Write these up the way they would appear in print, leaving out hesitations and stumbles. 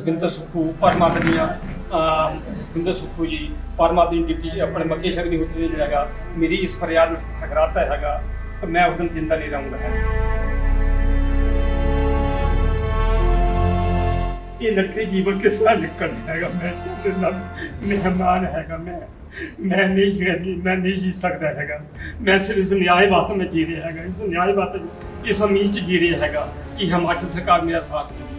सुखविंदर सुक्खू परमादनीय सुखविंदर सुक्खू जी परमादनी deputy अपने मुकेश अग्निहोत्री ने जो है मेरी इस फरियाद में ठकराता है तो मैं उस दिन जिंदा नहीं रहूँगा। ये लड़के जीवन किस तरह निकल है मैं मेहमान है मैं नहीं जी सकता है। मैं सिर्फ इस न्याय वास्ते में जी रहा है, इस न्याय वास्ते इस उम्मीद च जी रहा है कि हिमाचल सरकार मेरा साथ देगी,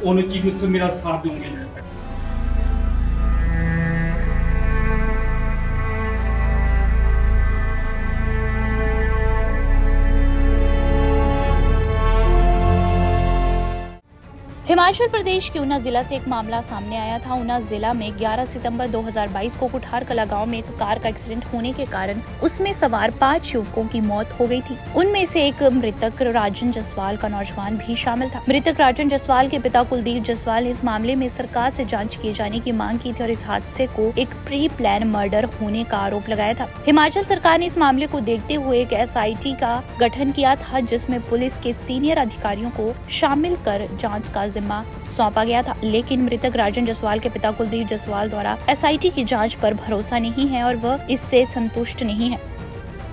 उन्होंने चीफ मिनिस्टर मेरा साथ दूंगे। हिमाचल प्रदेश के ऊना जिला से एक मामला सामने आया था। ऊना जिला में 11 सितंबर 2022 को कुठार कला गांव में एक कार का एक्सीडेंट होने के कारण उसमें सवार 5 युवकों की मौत हो गई थी। उनमें से एक मृतक राजन जसवाल का नौजवान भी शामिल था। मृतक राजन जसवाल के पिता कुलदीप जसवाल ने इस मामले में सरकार से जांच किए जाने की मांग की थी और इस हादसे को एक प्री प्लान मर्डर होने का आरोप लगाया था। हिमाचल सरकार ने इस मामले को देखते हुए एक SIT का गठन किया था, जिसमें पुलिस के सीनियर अधिकारियों को शामिल कर जाँच का जिम्मा सौंपा गया था। लेकिन मृतक राजन जसवाल के पिता कुलदीप जसवाल द्वारा SIT की जांच पर भरोसा नहीं है और वह इससे संतुष्ट नहीं है।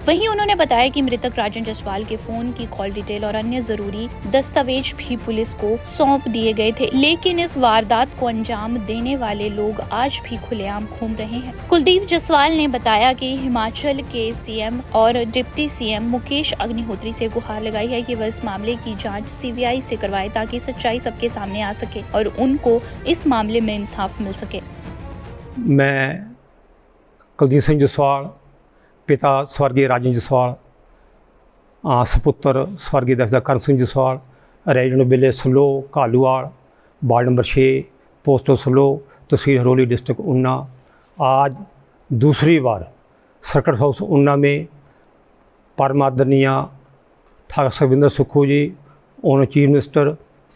वहीं उन्होंने बताया कि मृतक राजन जसवाल के फोन की कॉल डिटेल और अन्य जरूरी दस्तावेज भी पुलिस को सौंप दिए गए थे, लेकिन इस वारदात को अंजाम देने वाले लोग आज भी खुलेआम घूम रहे हैं। कुलदीप जसवाल ने बताया कि हिमाचल के CM और डिप्टी CM मुकेश अग्निहोत्री से गुहार लगाई है कि वह इस मामले की जांच CBI से करवाए ताकि सच्चाई सबके सामने आ सके और उनको इस मामले में इंसाफ मिल सके। मैं कुलदीप सिंह जसवाल, पिता स्वर्गीय राजन जसवाल, सपुत्र स्वर्गीय दफ्तर Karan Singh Jaswal, resident village Salo Kaluwal, ward number 6, post Salo, तहसील हरोली, डिस्ट्रिक्ट ऊना। आज दूसरी बार सर्किट हाउस ऊना में परमादनीय Thakur Sukhvinder Sukhu ji, on chief minister,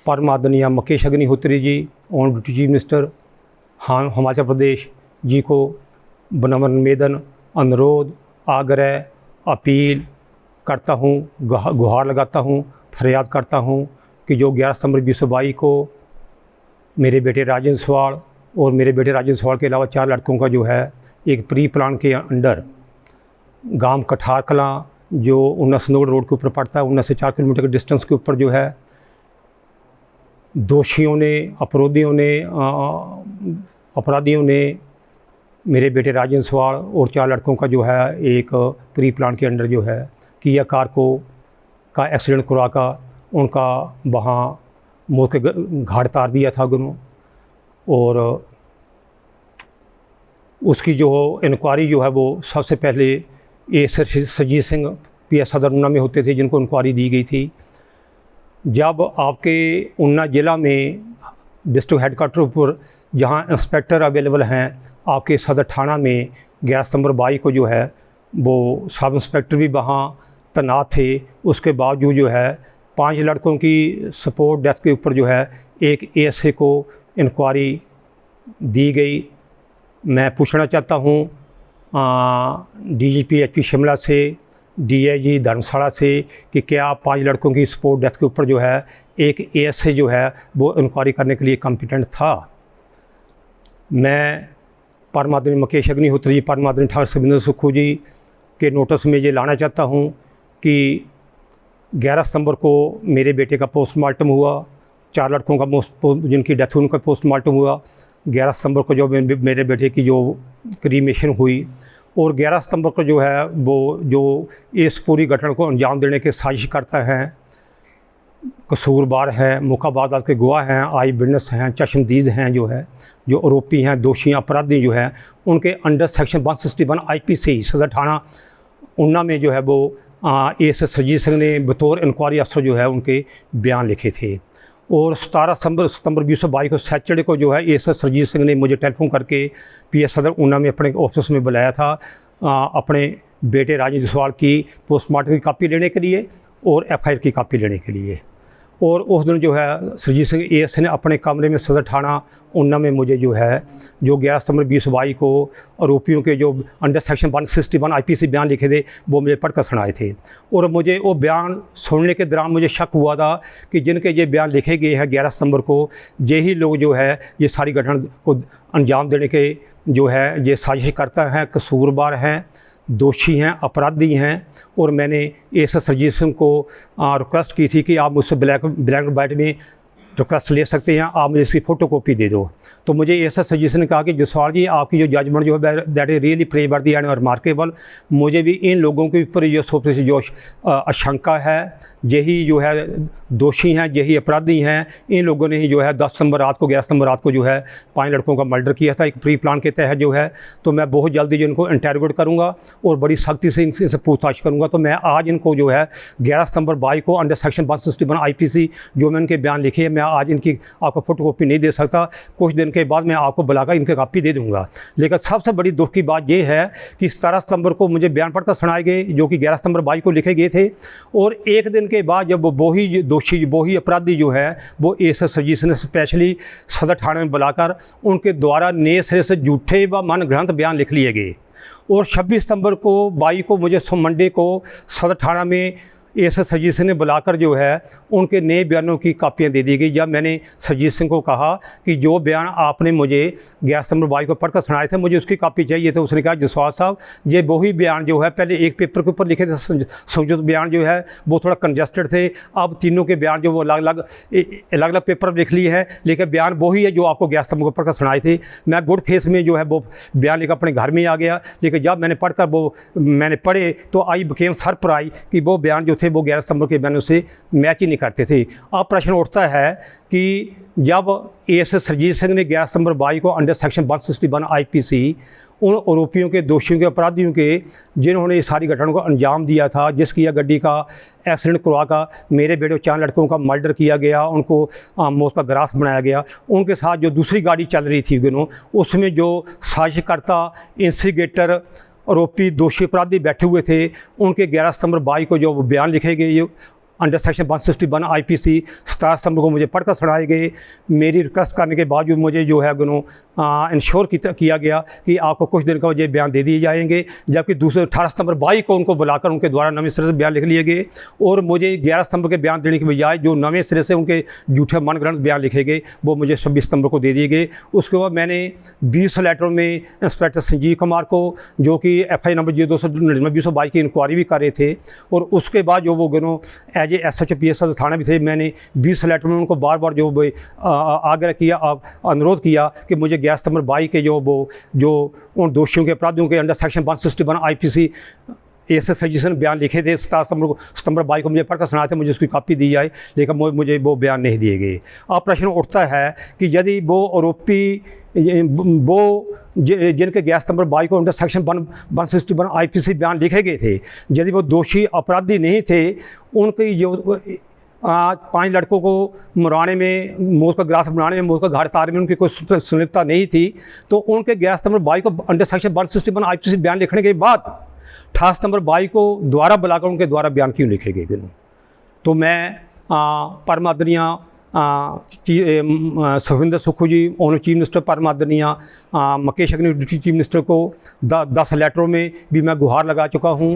परमादनीय Mukesh Agnihotri ji, on deputy chief minister, हाँ हिमाचल प्रदेश जी को विनम्र निवेदन, अनुरोध, आग्रह, अपील करता हूँ, गुहार लगाता हूँ, फरियाद करता हूँ कि जो 11 सितंबर 2022 को मेरे बेटे राजन जसवाल और मेरे बेटे राजन जसवाल के अलावा 4 लड़कों का जो है एक प्री प्लान के अंडर गांव कठार कलां जो ऊना सनोड रोड के ऊपर पड़ता है, ऊना से 4 किलोमीटर के डिस्टेंस के ऊपर जो है दोषियों ने, अपराधियों ने मेरे बेटे राजन जसवाल और 4 लड़कों का जो है एक प्री प्लान के अंडर जो है किया कार का एक्सीडेंट करवा कर उनका वहाँ मौत के घाट तार दिया था दोनों। और उसकी जो इंक्वायरी जो है वो सबसे पहले सरजीत सिंह PS सदर ऊना में होते थे, जिनको इंक्वायरी दी गई थी। जब आपके ऊना ज़िला में डिस्ट्रिक्ट हेडक्वार्टर पर जहाँ इंस्पेक्टर अवेलेबल हैं, आपके सदर थाना में 11 सितंबर 22 को जो है वो सब इंस्पेक्टर भी वहाँ तैनात थे। उसके बावजूद जो है 5 लड़कों की सपोर्ट डेस्क के ऊपर जो है एक ASA को इंक्वायरी दी गई। मैं पूछना चाहता हूँ DGP HP शिमला से, DIG धर्मशाला से कि क्या 5 लड़कों की सपोर्ट डेस्क के ऊपर जो है एक ASA जो है वो इंक्वायरी करने के लिए कॉम्पिटेंट था। मैं परमादनी मुकेश अग्निहोत्री, परमादनी ठाकुर सुखविंदर सुक्खू जी के नोटिस में ये लाना चाहता हूँ कि 11 सितंबर को मेरे बेटे का पोस्टमार्टम हुआ, 4 लड़कों का जिनकी डेथ हुई उनका पोस्टमार्टम हुआ। 11 सितंबर को जो मेरे बेटे की जो क्रीमेशन हुई और 11 सितंबर को जो है वो जो इस पूरी घटना को अंजाम देने के साजिश करता है, कसूरवार हैं, मुकाबादात के गवाह हैं, आई विटनेस हैं, चश्मदीद हैं, जो आरोपी हैं, दोषी अपराधी जो हैं, उनके अंडर सेक्शन 161 IPC सदर थाना ऊना में जो है वो AS सरजीत सिंह ने बतौर इंक्वायरी अफसर जो है उनके बयान लिखे थे। और 17 सितंबर 2022 को सैटरडे को जो है AS सरजीत सिंह ने मुझे टेलीफोन करके PS सदर ऊना में अपने ऑफिस में बुलाया था अपने बेटे राजन जसवाल की पोस्टमार्टम की कापी लेने के लिए और FIR की कापी लेने के लिए। और उस दिन जो है सरजीत सिंह एएस ने अपने कमरे में सदर थाना ऊना में मुझे जो है जो 11 सितंबर 2022 को आरोपियों के जो अंडर सेक्शन 161 आईपीसी बयान लिखे थे वो मुझे पढ़कर सुनाए थे। और मुझे वो बयान सुनने के दौरान मुझे शक हुआ था कि जिनके ये बयान लिखे गए हैं 11 सितंबर को, यही लोग जो है ये सारी घटना को अंजाम देने के जो है ये साजिश करता है, कसूरवार हैं, दोषी हैं, अपराधी हैं। और मैंने एस सरजीत सिंह को रिक्वेस्ट की थी कि आप मुझसे ब्लैक एंड वाइट में रिक्वेस्ट ले सकते हैं, आप मुझे इसकी फ़ोटोकॉपी दे दो। तो मुझे एस सरजीत सिंह ने कहा कि जसवाल जी आपकी जो जजमेंट जो है that is really praiseworthy and remarkable. मुझे भी इन लोगों के ऊपर जो सबसे जो आशंका है, यही जो है दोषी हैं, यही अपराधी हैं। इन लोगों ने ही जो है 10 सितंबर रात को 11 सितंबर रात को जो है 5 लड़कों का मर्डर किया था एक प्री प्लान के तहत जो है। तो मैं बहुत जल्दी जो इनको इंटरोगेट करूँगा और बड़ी सख्ती से इनसे पूछताछ करूँगा। तो मैं आज इनको जो है 11 सितंबर 22 को अंडर सेक्शन 161 आईपीसी जो मैं इनके बयान लिखे हैं, मैं आज इनकी आपको फ़ोटोकॉपी नहीं दे सकता। कुछ दिन के बाद मैं आपको बुलाकर इनकी कापी दे दूँगा। लेकिन सबसे बड़ी दुख की बात यह है कि 17 सितंबर को मुझे बयान पढ़कर सुनाए गए जो कि 11 सितंबर 22 को लिखे गए थे। और एक दिन के बाद जब वही दोषी वही अपराधी जो है वो एस सरजीत सिंह ने स्पेशली सदर थाने में बुलाकर उनके द्वारा नए सिरे से झूठे व मनगढ़ंत बयान लिख लिए गए। और 26 सितंबर को 22 को मुझे मंडे को सदर थाना में एस सरजीत सिंह ने बुलाकर जो है उनके नए बयानों की कापियाँ दे दी गई। जब मैंने सरजीत सिंह को कहा कि जो बयान आपने मुझे 11 सितंबर 22 को पढ़कर सुनाए थे मुझे उसकी कापी चाहिए, तो उसने कहा जसवाल साहब ये वही बयान जो है पहले एक पेपर के ऊपर लिखे थे, संयुक्त बयान जो है वो थोड़ा कंजस्टेड थे। अब तीनों के बयान जो वो अलग अलग पेपर लिख लिए हैं, लेकिन बयान वही है जो आपको 11 सितंबर को पढ़कर सुनाए थे। मैं गुड फेस में जो है वो बयान लेकर अपने घर में आ गया। लेकिन जब मैंने पढ़कर वो मैंने पढ़े तो आई बिकेम सरप्राइज कि वो बयान जो थे वो 11 सितंबर के बयानों से मैच ही नहीं करते थे। अब प्रश्न उठता है कि जब एस सरजीत सिंह ने 11 सितंबर 22 को अंडर सेक्शन 161 आईपीसी उन आरोपियों के, दोषियों के, अपराधियों के जिन्होंने इस सारी घटनाओं को अंजाम दिया था, जिसकी यह गड्डी का एक्सीडेंट करवा का मेरे बेटे 4 लड़कों का मर्डर किया गया, उनको मौत का ग्रास बनाया गया, उनके साथ जो दूसरी गाड़ी चल रही थी उसमें जो साजिशकर्ता, इंस्टिगेटर, आरोपी, दोषी, अपराधी बैठे हुए थे, उनके 11 सितंबर 22 को जो बयान लिखे गए अंडर सेक्शन 161 आईपीसी 17 सितंबर को मुझे पढ़कर सुनाए गए। मेरी रिक्वेस्ट करने के बावजूद मुझे जो है इंश्योर किया गया कि आपको कुछ दिन का ये बयान दे दिए जाएंगे। जबकि दूसरे 18 सितंबर 22 को उनको बुलाकर उनके द्वारा नवे सिरे से बयान लिख लिए गए और मुझे 11 सितंबर के बयान देने के बजाय जो नवे सिरे से उनके झूठे मनगढ़ंत बयान लिखे गए वो मुझे 26 सितंबर को दे दिए गए। उसके बाद मैंने 20 लेटरों में इंस्पेक्टर संजीव कुमार को, जो कि FI नंबर 0299/2022 की इंक्वायरी भी कर रहे थे, और उसके बाद जो वो एज SHO PSO थाना भी थे, मैंने 20 लेटर में उनको बार बार जो आग्रह किया, अनुरोध किया कि मुझे 11 सितंबर 22 के जो उन दोषियों के, अपराधियों के under section 161 IPC S Sarjit Singh ने बयान लिखे थे 17 सितंबर 22 को मुझे पढ़कर सुनाए थे, मुझे उसकी कॉपी दी जाए, लेकिन मुझे वो बयान नहीं दिए गए। अब प्रश्न उठता है कि यदि वो आरोपी जिनके 11 सितंबर 22 को अंडर सेक्शन 161 आईपीसी बयान लिखे गए थे, यदि वो दोषी अपराधी नहीं थे, उनकी जो 5 लड़कों को मराने में, मौत का ग्रास बनाने में, मौत का घाट तारने में उनकी कोई संलिप्तता नहीं थी, तो उनके 11 सितंबर 22 को अंडर सेक्शन 161 आईपीसी बयान लिखने के बाद 18 सितंबर 22 को द्वारा बुलाकर उनके द्वारा बयान क्यों लिखे गए? तो मैं परमादनीय Sukhvinder Sukhu ji, honour chief minister परमादनीय Mukesh Agnihotri deputy chief minister को 10 लेटरों में भी मैं गुहार लगा चुका हूँ।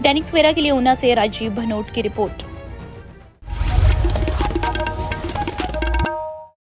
दैनिक सवेरा के लिए ऊना से राजीव भनोट की रिपोर्ट।